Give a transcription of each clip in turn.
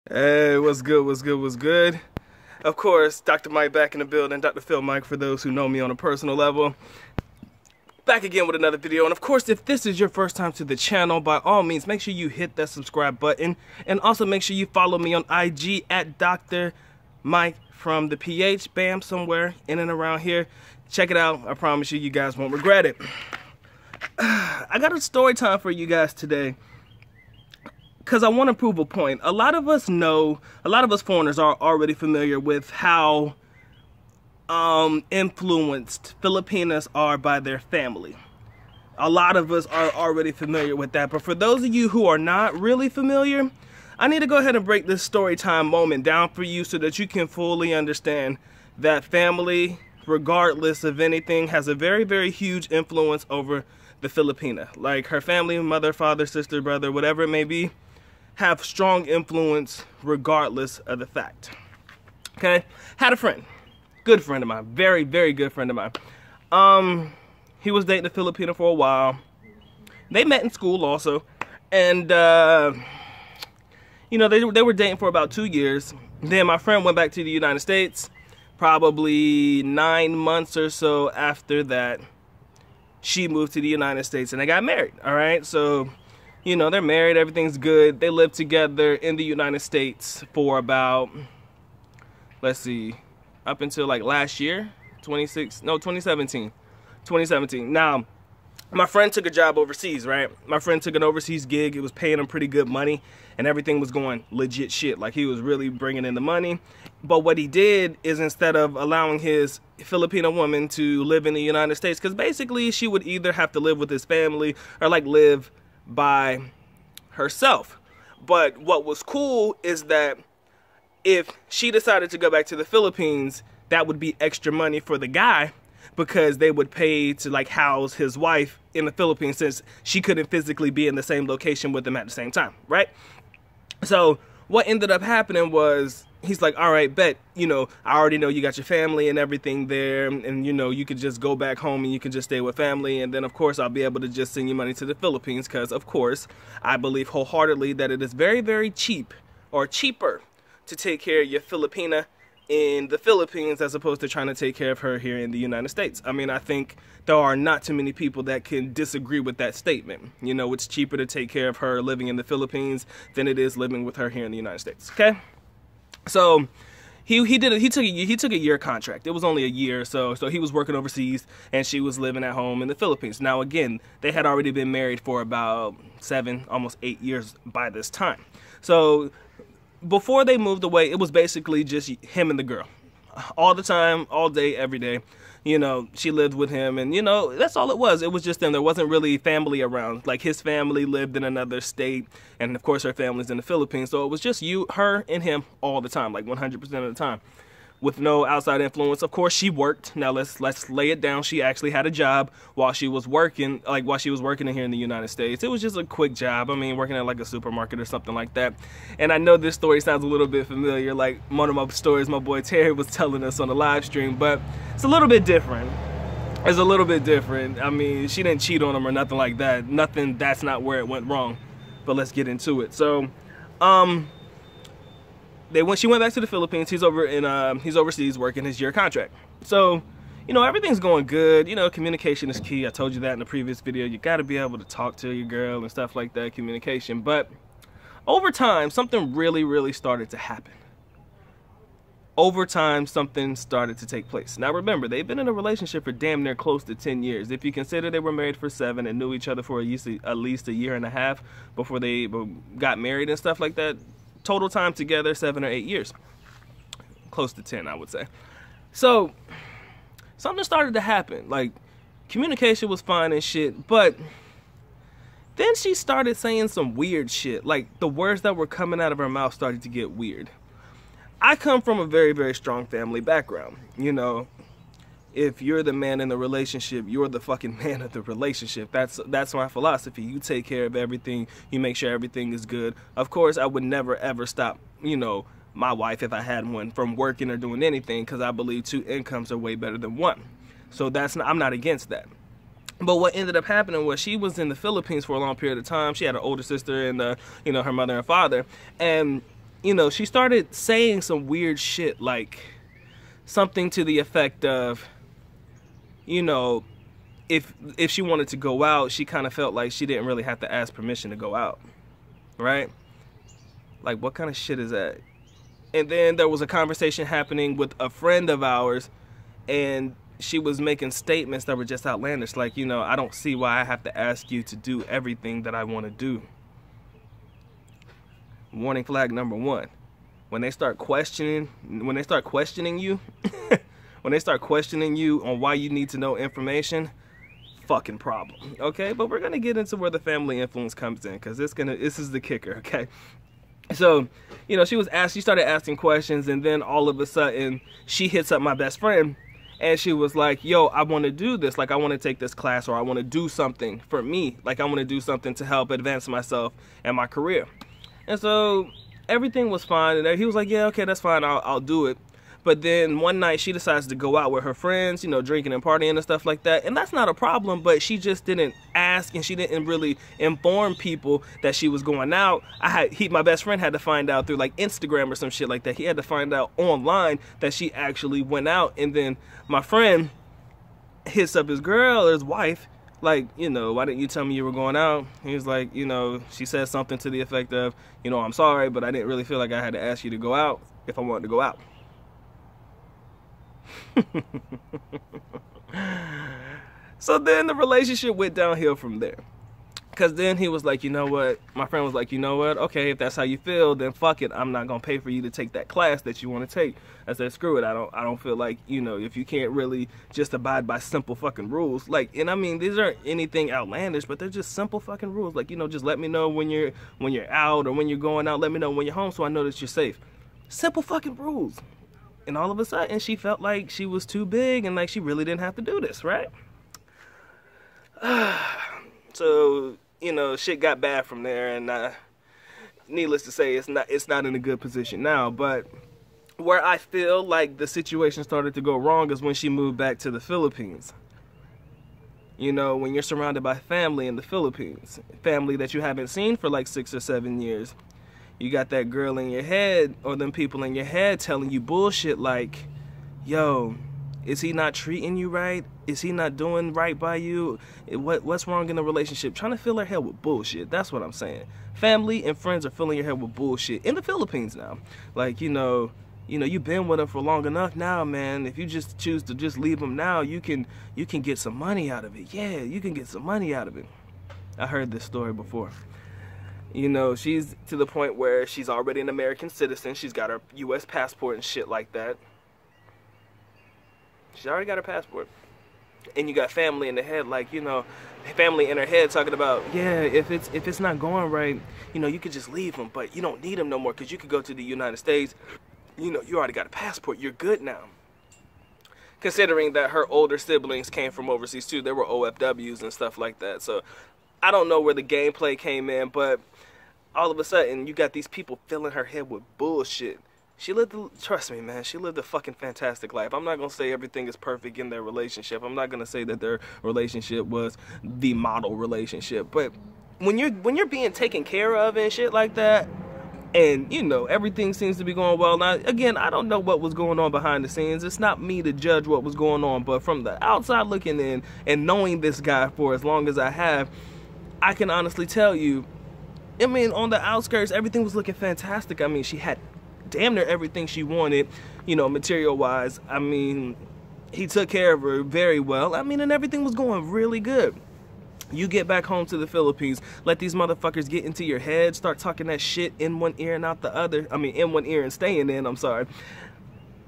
Hey, what's good, what's good, what's good? Of course, Dr. Mike back in the building, Dr. Phil Mike for those who know me on a personal level. Back again with another video, and of course, if this is your first time to the channel, by all means, make sure you hit that subscribe button, and also make sure you follow me on IG at Dr. Mike from the PH, bam, somewhere in and around here. Check it out, I promise you, you guys won't regret it. I got a story time for you guys today, because I want to prove a point. A lot of us foreigners are already familiar with how influenced Filipinas are by their family. A lot of us are already familiar with that, but for those of you who are not really familiar, I need to go ahead and break this story time moment down for you so that you can fully understand that family, regardless of anything, has a very, very huge influence over the Filipina. Like her family, mother, father, sister, brother, whatever it may be, have strong influence regardless of the fact. Okay? Had a friend. Good friend of mine. Very, very good friend of mine. He was dating a Filipina for a while. They met in school also. And, you know, they were dating for about 2 years. Then my friend went back to the United States. Probably 9 months or so after that, she moved to the United States and they got married. All right? So, you know, they're married, everything's good. They lived together in the United States for about, let's see, up until like last year, 2017. Now, my friend took a job overseas, right? My friend took an overseas gig. It was paying him pretty good money and everything was going legit shit. Like he was really bringing in the money. But what he did is instead of allowing his Filipino woman to live in the United States, because basically she would either have to live with his family or like live by herself. But what was cool is that if she decided to go back to the Philippines, that would be extra money for the guy because they would pay to like house his wife in the Philippines since she couldn't physically be in the same location with them at the same time, right? So what ended up happening was he's like, all right, bet, you know, I already know you got your family and everything there, and you know, you could just go back home and you can just stay with family, and then of course I'll be able to just send you money to the Philippines because of course I believe wholeheartedly that it is very, very cheap or cheaper to take care of your Filipina in the Philippines as opposed to trying to take care of her here in the United States. I mean, I think there are not too many people that can disagree with that statement. You know, it's cheaper to take care of her living in the Philippines than it is living with her here in the United States, okay? So he took a year contract. It was only a year, so he was working overseas and she was living at home in the Philippines. Now again, they had already been married for about 7, almost 8 years by this time. So before they moved away, it was basically just him and the girl. All the time, all day, every day. You know, she lived with him and, you know, that's all it was. It was just them. There wasn't really family around. Like, his family lived in another state, and, of course, her family's in the Philippines. So it was just her, and him all the time, like 100% of the time, with no outside influence. Of course, she worked. Now, let's lay it down. She actually had a job while she was working, in here in the United States. It was just a quick job. I mean, working at, like, a supermarket or something like that. And I know this story sounds a little bit familiar, like one of my stories my boy Terry was telling us on the live stream, but it's a little bit different. It's a little bit different. I mean, she didn't cheat on him or nothing like that. Nothing, that's not where it went wrong. But let's get into it. So, she went back to the Philippines. He's overseas working his year contract. So, you know, everything's going good. You know, communication is key. I told you that in the previous video. You got to be able to talk to your girl and stuff like that, communication. But over time, something really, really started to happen. Over time, something started to take place. Now, remember, they've been in a relationship for damn near close to 10 years. If you consider they were married for 7 and knew each other for at least a year and a half before they got married and stuff like that, total time together, 7 or 8 years. Close to 10, I would say. So, something started to happen. Like, communication was fine and shit, but then she started saying some weird shit. Like, the words that were coming out of her mouth started to get weird. I come from a very, very strong family background. You know, if you're the man in the relationship, you're the fucking man of the relationship. That's my philosophy. You take care of everything. You make sure everything is good. Of course, I would never ever stop, you know, my wife, if I had one, from working or doing anything, because I believe 2 incomes are way better than 1. So I'm not against that. But what ended up happening was she was in the Philippines for a long period of time. She had an older sister and, you know, her mother and father. And you know, she started saying some weird shit, like something to the effect of, you know, if she wanted to go out, she kind of felt like she didn't really have to ask permission to go out, right? Like, what kind of shit is that? And then there was a conversation happening with a friend of ours, and she was making statements that were just outlandish, like, you know, I don't see why I have to ask you to do everything that I want to do. Warning flag number one. When they start questioning you, when they start questioning you on why you need to know information, fucking problem, okay? But we're gonna get into where the family influence comes in, because this is the kicker, okay? So, you know, she started asking questions, and then all of a sudden she hits up my best friend, and she was like, yo, I want to do this, like I want to take this class, or I want to do something for me, like I want to do something to help advance myself and my career. And so everything was fine, and he was like, yeah, okay, that's fine, I'll do it. But then one night she decides to go out with her friends, you know, drinking and partying and stuff like that. And that's not a problem, but she just didn't ask, and she didn't really inform people that she was going out. My best friend had to find out through like Instagram or some shit like that. He had to find out online that she actually went out. And then my friend hits up his girl or his wife, like, you know, why didn't you tell me you were going out? He was like, you know, she said something to the effect of, you know, I'm sorry, but I didn't really feel like I had to ask you to go out if I wanted to go out. So then the relationship went downhill from there, because then he was like, you know what, my friend was like, you know what, okay, if that's how you feel, then fuck it, I'm not gonna pay for you to take that class that you want to take. I said, screw it, I don't feel like, you know, if you can't really just abide by simple fucking rules, like, and I mean, these aren't anything outlandish, but they're just simple fucking rules, like, you know, just let me know when you're out, or when you're going out, let me know when you're home, so I know that you're safe. Simple fucking rules. And all of a sudden, she felt like she was too big, and like she really didn't have to do this, right? So, you know, shit got bad from there, and needless to say, it's not in a good position now. But where I feel like the situation started to go wrong is when she moved back to the Philippines. You know, when you're surrounded by family in the Philippines, family that you haven't seen for like 6 or 7 years. You got that girl in your head, or them people in your head telling you bullshit like, yo, is he not treating you right? Is he not doing right by you? What's wrong in the relationship? Trying to fill her head with bullshit. That's what I'm saying. Family and friends are filling your head with bullshit in the Philippines now. Like, you know, you've been with him for long enough now, man. If you just choose to just leave him now, you can get some money out of it. Yeah, you can get some money out of it. I heard this story before. You know, she's to the point where she's already an American citizen. She's got her U.S. passport and shit like that. She's already got her passport. And you got family in the head, like, you know, family in her head talking about, yeah, if it's not going right, you know, you could just leave him, but you don't need him no more, because you could go to the United States. You know, you already got a passport. You're good now. Considering that her older siblings came from overseas too. They were OFWs and stuff like that. So I don't know where the gameplay came in, but all of a sudden, you got these people filling her head with bullshit. Trust me, man, she lived a fucking fantastic life. I'm not going to say everything is perfect in their relationship. I'm not going to say that their relationship was the model relationship. But when you're being taken care of and shit like that, and, you know, everything seems to be going well. Now, again, I don't know what was going on behind the scenes. It's not me to judge what was going on. But from the outside looking in and knowing this guy for as long as I have, I can honestly tell you, I mean, on the outskirts, everything was looking fantastic. I mean, she had damn near everything she wanted, you know, material-wise. I mean, he took care of her very well. I mean, and everything was going really good. You get back home to the Philippines, let these motherfuckers get into your head, start talking that shit in one ear and out the other. I mean, in one ear and staying in, I'm sorry.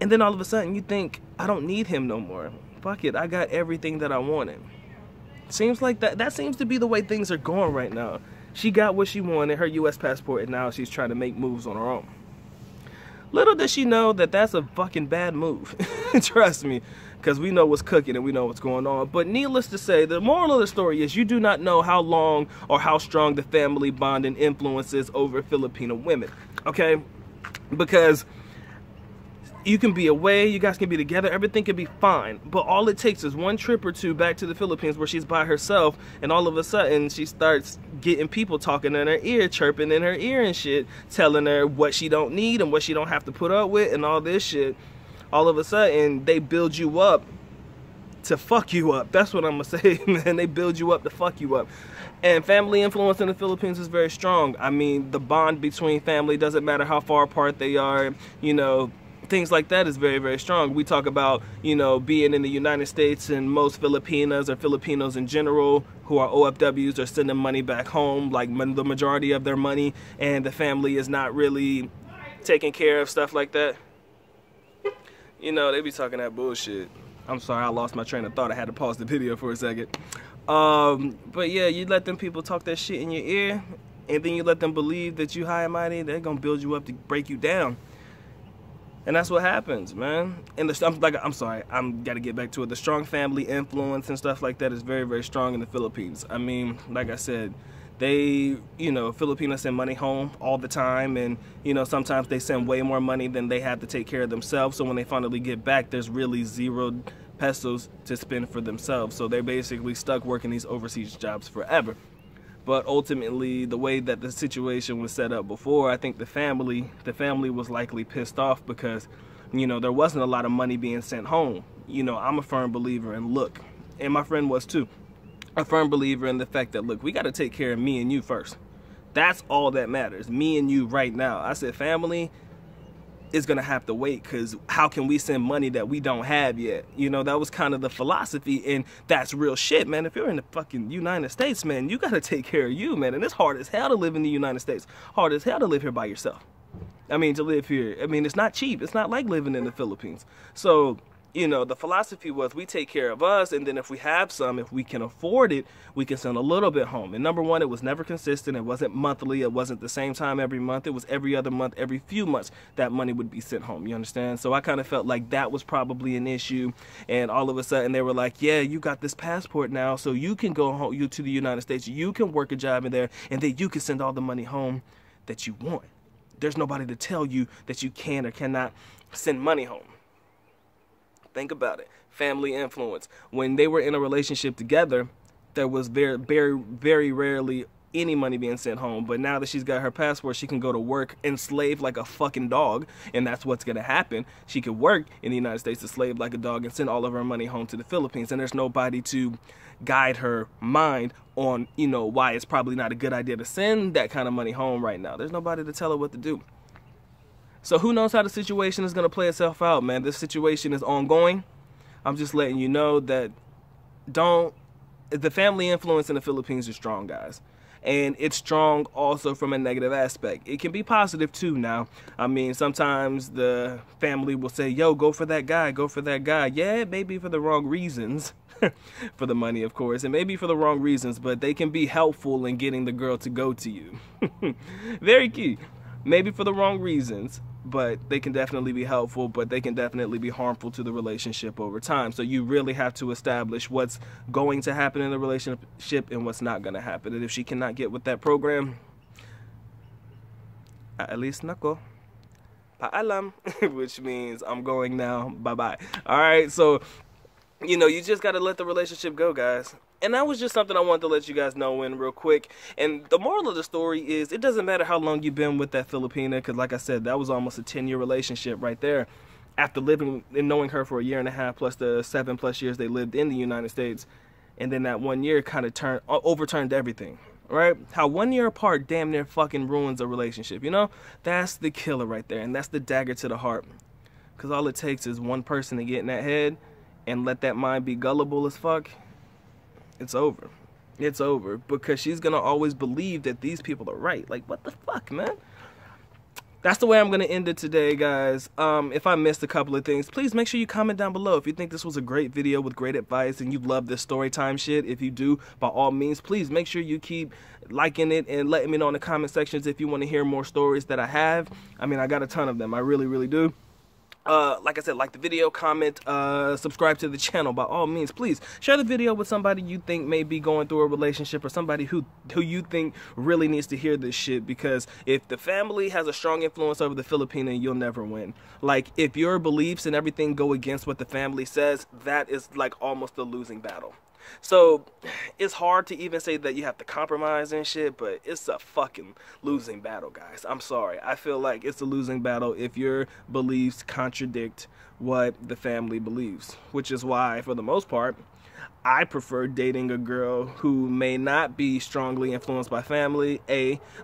And then all of a sudden, you think, I don't need him no more. Fuck it, I got everything that I wanted. Seems like that seems to be the way things are going right now. She got what she wanted, her U.S. passport, and now she's trying to make moves on her own. Little does she know that that's a fucking bad move. Trust me, because we know what's cooking and we know what's going on. But needless to say, the moral of the story is you do not know how long or how strong the family bond and influence is over Filipino women, okay? Because You can be away, you guys can be together, everything can be fine. But all it takes is one trip or two back to the Philippines where she's by herself, and all of a sudden she starts getting people talking in her ear, chirping in her ear and shit, telling her what she don't need and what she don't have to put up with and all this shit. All of a sudden, they build you up to fuck you up. That's what I'm gonna say, man. They build you up to fuck you up. And family influence in the Philippines is very strong. I mean, the bond between family, doesn't matter how far apart they are, you know, things like that is very, very strong. We talk about, you know, being in the United States, and most Filipinas or Filipinos in general who are OFWs are sending money back home, like the majority of their money, and the family is not really taking care of stuff like that. You know, they be talking that bullshit. I'm sorry, I lost my train of thought. I had to pause the video for a second. But yeah, you let them people talk that shit in your ear, and then you let them believe that you high and mighty, they're gonna build you up to break you down. And that's what happens, man. And I'm sorry, I'm gotta get back to it. The strong family influence and stuff like that is very, very strong in the Philippines. I mean, like I said, they, you know, Filipinos send money home all the time, and, you know, sometimes they send way more money than they have to take care of themselves. So when they finally get back, there's really 0 pesos to spend for themselves. So they're basically stuck working these overseas jobs forever. But ultimately, the way that the situation was set up before, I think the family was likely pissed off because, you know, there wasn't a lot of money being sent home. You know, I'm a firm believer in look, and my friend was too, a firm believer in the fact that, look, we got to take care of me and you first. That's all that matters, me and you right now. I said family is going to have to wait, because how can we send money that we don't have yet? You know, that was kind of the philosophy, and that's real shit, man. If you're in the fucking United States, man, you got to take care of you, man. And it's hard as hell to live in the United States. Hard as hell to live here by yourself. I mean, to live here, I mean, it's not cheap. It's not like living in the Philippines. So, you know, the philosophy was we take care of us, and then if we have some, if we can afford it, we can send a little bit home. And number one, it was never consistent. It wasn't monthly. It wasn't the same time every month. It was every other month, every few months, that money would be sent home. You understand? So I kind of felt like that was probably an issue. And all of a sudden they were like, yeah, you got this passport now, so you can go home, you to the United States. You can work a job in there, and then you can send all the money home that you want. There's nobody to tell you that you can or cannot send money home. Think about it. Family influence. When they were in a relationship together, there was very, very, very rarely any money being sent home. But now that she's got her passport, she can go to work and slave like a fucking dog. And that's what's going to happen. She could work in the United States to slave like a dog and send all of her money home to the Philippines. And there's nobody to guide her mind on, you know, why it's probably not a good idea to send that kind of money home right now. There's nobody to tell her what to do. So who knows how the situation is going to play itself out, man. This situation is ongoing. I'm just letting you know that the family influence in the Philippines is strong, guys. And it's strong also from a negative aspect. It can be positive too now. I mean, sometimes the family will say, yo, go for that guy, go for that guy. Yeah, it may be for the wrong reasons. For the money, of course. It may be for the wrong reasons, but they can be helpful in getting the girl to go to you. Very key. Maybe for the wrong reasons, but they can definitely be helpful, but they can definitely be harmful to the relationship over time. So you really have to establish what's going to happen in the relationship and what's not going to happen. And if she cannot get with that program, at least nako, paalam, which means I'm going now, bye-bye. All right, so, you know, you just got to let the relationship go, guys. And that was just something I wanted to let you guys know in real quick. And the moral of the story is it doesn't matter how long you've been with that Filipina, because like I said, that was almost a 10-year relationship right there. After living and knowing her for a year and a half, plus the 7+ years they lived in the United States. And then that 1 year kind of overturned everything, right? How 1 year apart damn near fucking ruins a relationship, you know? That's the killer right there, and that's the dagger to the heart. Because all it takes is one person to get in that head and let that mind be gullible as fuck. It's over. It's over, because she's gonna always believe that these people are right. Like, what the fuck, man? That's the way I'm gonna end it today, guys. If I missed a couple of things, please make sure you comment down below. If you think this was a great video with great advice and you love this story time shit, if you do, by all means, please make sure you keep liking it and letting me know in the comment sections if you want to hear more stories that I have. I mean, I got a ton of them. I really, really do. Like I said, like the video, comment, subscribe to the channel by all means. Please share the video with somebody you think may be going through a relationship, or somebody who you think really needs to hear this shit, because if the family has a strong influence over the Filipina, you'll never win. Like, if your beliefs and everything go against what the family says, that is like almost a losing battle. So it's hard to even say that you have to compromise and shit, but it's a fucking losing battle, guys. I'm sorry. I feel like it's a losing battle if your beliefs contradict what the family believes, which is why, for the most part, I prefer dating a girl who may not be strongly influenced by family.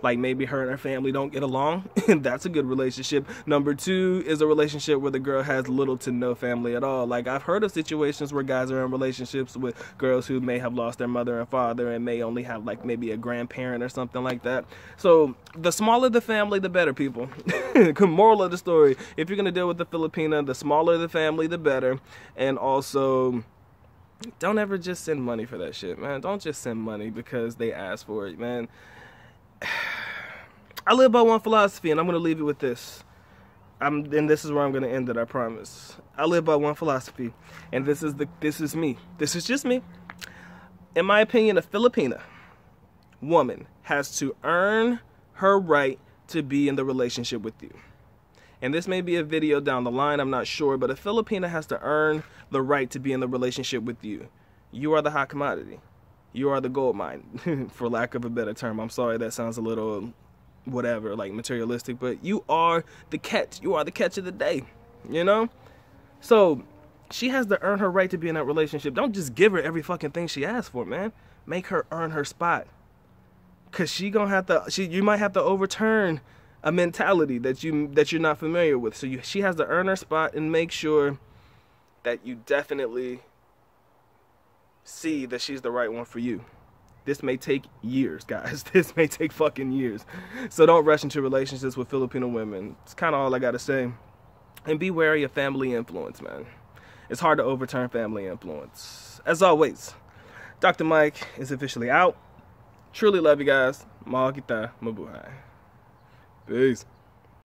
Like maybe her and her family don't get along, and that's a good relationship. Number two is a relationship where the girl has little to no family at all. Like, I've heard of situations where guys are in relationships with girls who may have lost their mother and father and may only have like maybe a grandparent or something like that. So the smaller the family, the better, people. Moral of the story, if you're gonna deal with the Filipina, the smaller the family, the better. And also, don't ever just send money for that shit, man. Don't just send money because they ask for it, man. I live by one philosophy, and I'm going to leave it with this. And this is where I'm going to end it, I promise. I live by one philosophy, and this is me. This is just me. In my opinion, a Filipina woman has to earn her right to be in the relationship with you. And this may be a video down the line, I'm not sure, but a Filipina has to earn the right to be in the relationship with you. You are the hot commodity. You are the gold mine, for lack of a better term. I'm sorry, that sounds a little whatever, like materialistic, but you are the catch. You are the catch of the day, you know? So she has to earn her right to be in that relationship. Don't just give her every fucking thing she asks for, man. Make her earn her spot. Cause you might have to overturn a mentality that you're not familiar with. So she has to earn her spot and make sure that you definitely see that she's the right one for you. This may take years, guys. This may take fucking years. So don't rush into relationships with Filipino women. It's kind of all I gotta say. And be wary of family influence, man. It's hard to overturn family influence. As always, Dr. Mike is officially out. Truly love you guys. Mahal kita, mabuhay. Peace.